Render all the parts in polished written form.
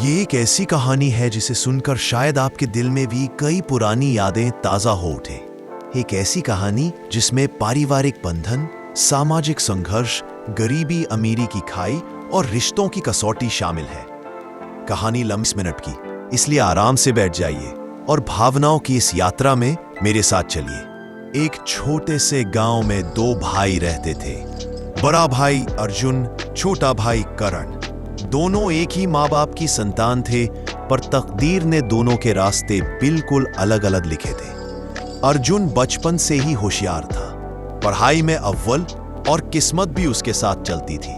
ये एक ऐसी कहानी है जिसे सुनकर शायद आपके दिल में भी कई पुरानी यादें ताजा हो उठे। एक ऐसी कहानी जिसमें पारिवारिक बंधन, सामाजिक संघर्ष, गरीबी अमीरी की खाई और रिश्तों की कसौटी शामिल है। कहानी लम्बी मिनट की, इसलिए आराम से बैठ जाइए और भावनाओं की इस यात्रा में मेरे साथ चलिए। एक छोटे से गांव में दो भाई रहते थे। बड़ा भाई अर्जुन, छोटा भाई करण। दोनों एक ही माँ बाप की संतान थे, पर तकदीर ने दोनों के रास्ते बिल्कुल अलग अलग लिखे थे। अर्जुन बचपन से ही होशियार था, पढ़ाई में अव्वल और किस्मत भी उसके साथ चलती थी।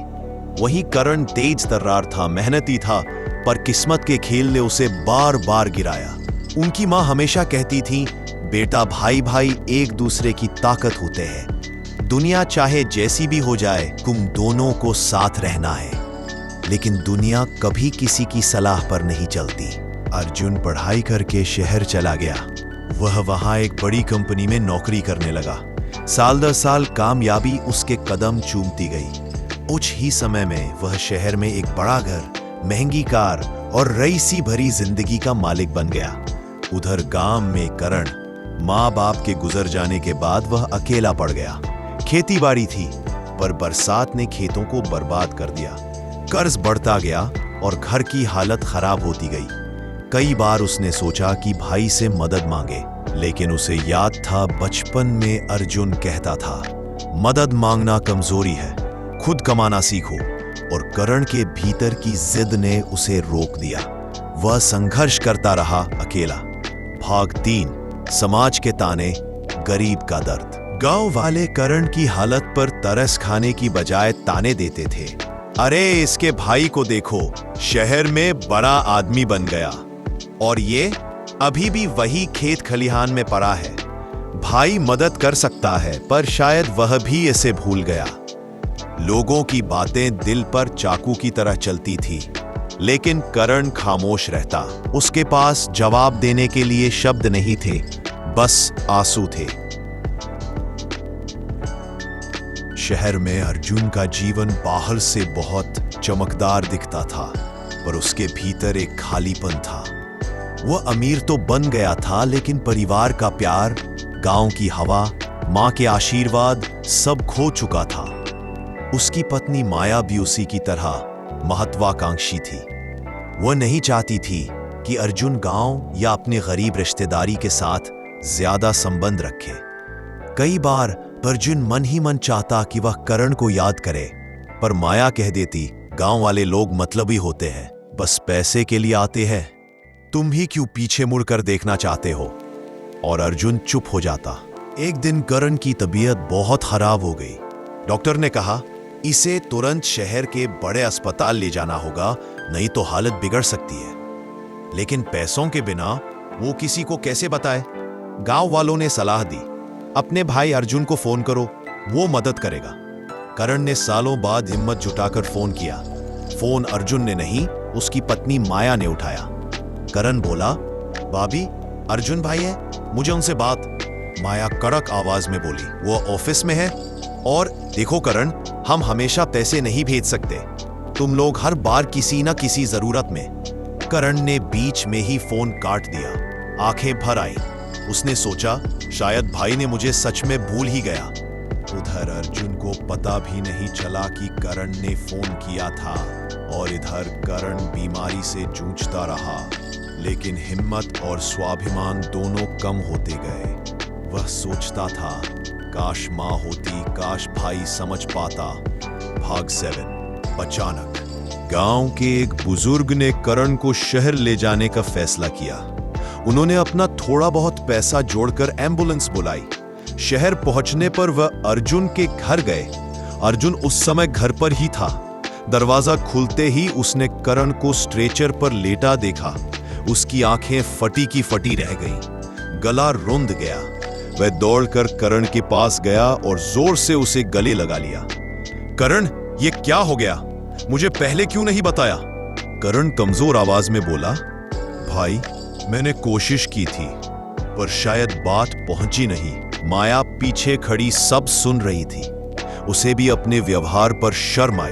वहीं करण तेज तर्रार था, मेहनती था, पर किस्मत के खेल ने उसे बार बार गिराया। उनकी माँ हमेशा कहती थी, बेटा भाई भाई एक दूसरे की ताकत होते हैं। दुनिया चाहे जैसी भी हो जाए, तुम दोनों को साथ रहना है। लेकिन दुनिया कभी किसी की सलाह पर नहीं चलती। अर्जुन पढ़ाई करके शहर चला गया। वह वहां एक बड़ी कंपनी में नौकरी करने लगा। साल दर साल कामयाबी उसके कदम चूमती गई। कुछ ही समय में वह शहर में एक बड़ा घर, महंगी कार और रईसी भरी जिंदगी का मालिक बन गया। उधर गांव में करण, माँ बाप के गुजर जाने के बाद वह अकेला पड़ गया। खेती बाड़ी थी, पर बरसात ने खेतों को बर्बाद कर दिया। कर्ज बढ़ता गया और घर की हालत खराब होती गई। कई बार उसने सोचा कि भाई से मदद मांगे, लेकिन उसे याद था बचपन में अर्जुन कहता था, मदद मांगना कमजोरी है, खुद कमाना सीखो। और करण के भीतर की जिद ने उसे रोक दिया। वह संघर्ष करता रहा अकेला। भाग 3, समाज के ताने, गरीब का दर्द। गांव वाले करण की हालत पर तरस खाने की बजाय ताने देते थे। अरे इसके भाई को देखो, शहर में बड़ा आदमी बन गया और ये अभी भी वही खेत खलिहान में पड़ा है। भाई मदद कर सकता है, पर शायद वह भी इसे भूल गया। लोगों की बातें दिल पर चाकू की तरह चलती थी, लेकिन करण खामोश रहता। उसके पास जवाब देने के लिए शब्द नहीं थे, बस आंसू थे। शहर में अर्जुन का जीवन बाहर से बहुत चमकदार दिखता था, पर उसके भीतर एक खालीपन था। वह अमीर तो बन गया था, लेकिन परिवार का प्यार, गांव की हवा, मां के आशीर्वाद सब खो चुका था। उसकी पत्नी माया भी उसी की तरह महत्वाकांक्षी थी। वह नहीं चाहती थी कि अर्जुन गांव या अपने गरीब रिश्तेदारी के साथ ज्यादा संबंध रखे। कई बार अर्जुन मन ही मन चाहता कि वह करण को याद करे, पर माया कह देती, गांव वाले लोग मतलबी होते हैं, बस पैसे के लिए आते हैं। तुम ही क्यों पीछे मुड़कर देखना चाहते हो? और अर्जुन चुप हो जाता। एक दिन करण की तबीयत बहुत खराब हो गई। डॉक्टर ने कहा, इसे तुरंत शहर के बड़े अस्पताल ले जाना होगा, नहीं तो हालत बिगड़ सकती है। लेकिन पैसों के बिना वो किसी को कैसे बताए? गांव वालों ने सलाह दी, अपने भाई अर्जुन को फोन करो, वो मदद करेगा। करण ने सालों बाद हिम्मत जुटाकर फोन किया। फोन अर्जुन ने नहीं, उसकी पत्नी माया ने उठाया। करण बोला, भाभी अर्जुन भाई है, मुझे उनसे बात। माया कड़क आवाज में बोली, वो ऑफिस में है। और देखो करण, हम हमेशा पैसे नहीं भेज सकते, तुम लोग हर बार किसी ना किसी जरूरत में। करण ने बीच में ही फोन काट दिया। आंखें भर आई। उसने सोचा, शायद भाई ने मुझे सच में भूल ही गया। उधर अर्जुन को पता भी नहीं चला कि करण ने फोन किया था, और इधर करण बीमारी से जूझता रहा। लेकिन हिम्मत और स्वाभिमान दोनों कम होते गए। वह सोचता था, काश मां होती, काश भाई समझ पाता। भाग 7, अचानक गांव के एक बुजुर्ग ने करण को शहर ले जाने का फैसला किया। उन्होंने अपना थोड़ा बहुत पैसा जोड़कर एम्बुलेंस बुलाई। शहर पहुंचने पर वह अर्जुन के घर गए। अर्जुन उस समय घर पर ही था। दरवाजा खुलते ही उसने करण को स्ट्रेचर पर लेटा देखा। उसकी आंखें फटी की फटी रह गईं। गला रुंध गया। वह दौड़कर करण के पास गया और जोर से उसे गले लगा लिया। करण, ये क्या हो गया? मुझे पहले क्यों नहीं बताया? करण कमजोर आवाज में बोला, भाई मैंने कोशिश की थी, पर शायद बात पहुंची नहीं। माया पीछे खड़ी सब सुन रही थी। उसे भी अपने व्यवहार पर शर्म आई।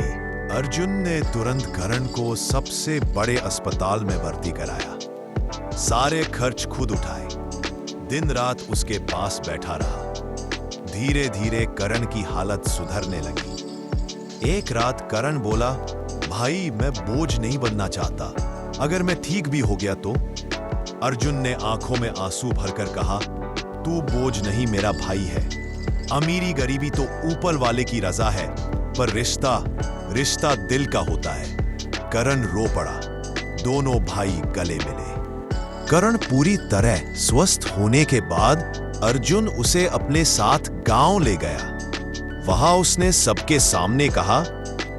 अर्जुन ने तुरंत करण को सबसे बड़े अस्पताल में भर्ती कराया। सारे खर्च खुद उठाए। दिन रात उसके पास बैठा रहा। धीरे धीरे करण की हालत सुधरने लगी। एक रात करण बोला, भाई मैं बोझ नहीं बनना चाहता, अगर मैं ठीक भी हो गया तो? अर्जुन ने आंखों में आंसू भरकर कहा, तू बोझ नहीं, मेरा भाई है। अमीरी गरीबी तो ऊपर वाले की रजा है, पर रिश्ता रिश्ता दिल का होता है। करण रो पड़ा। दोनों भाई गले मिले। करण पूरी तरह स्वस्थ होने के बाद अर्जुन उसे अपने साथ गांव ले गया। वहां उसने सबके सामने कहा,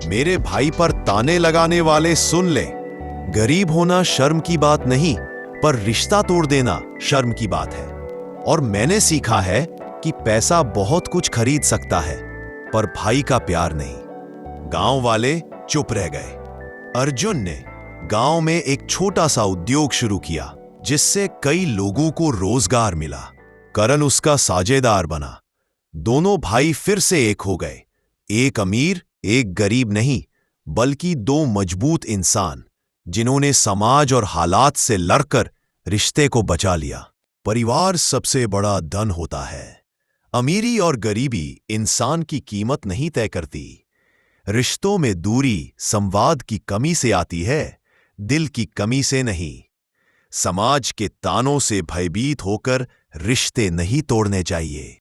मेरे भाई पर ताने लगाने वाले सुन ले। गरीब होना शर्म की बात नहीं, पर रिश्ता तोड़ देना शर्म की बात है। और मैंने सीखा है कि पैसा बहुत कुछ खरीद सकता है, पर भाई का प्यार नहीं। गांव वाले चुप रह गए। अर्जुन ने गांव में एक छोटा सा उद्योग शुरू किया, जिससे कई लोगों को रोजगार मिला। करण उसका साझेदार बना। दोनों भाई फिर से एक हो गए। एक अमीर, एक गरीब नहीं, बल्कि दो मजबूत इंसान, जिन्होंने समाज और हालात से लड़कर रिश्ते को बचा लिया। परिवार सबसे बड़ा धन होता है। अमीरी और गरीबी इंसान की कीमत नहीं तय करती। रिश्तों में दूरी संवाद की कमी से आती है, दिल की कमी से नहीं। समाज के तानों से भयभीत होकर रिश्ते नहीं तोड़ने चाहिए।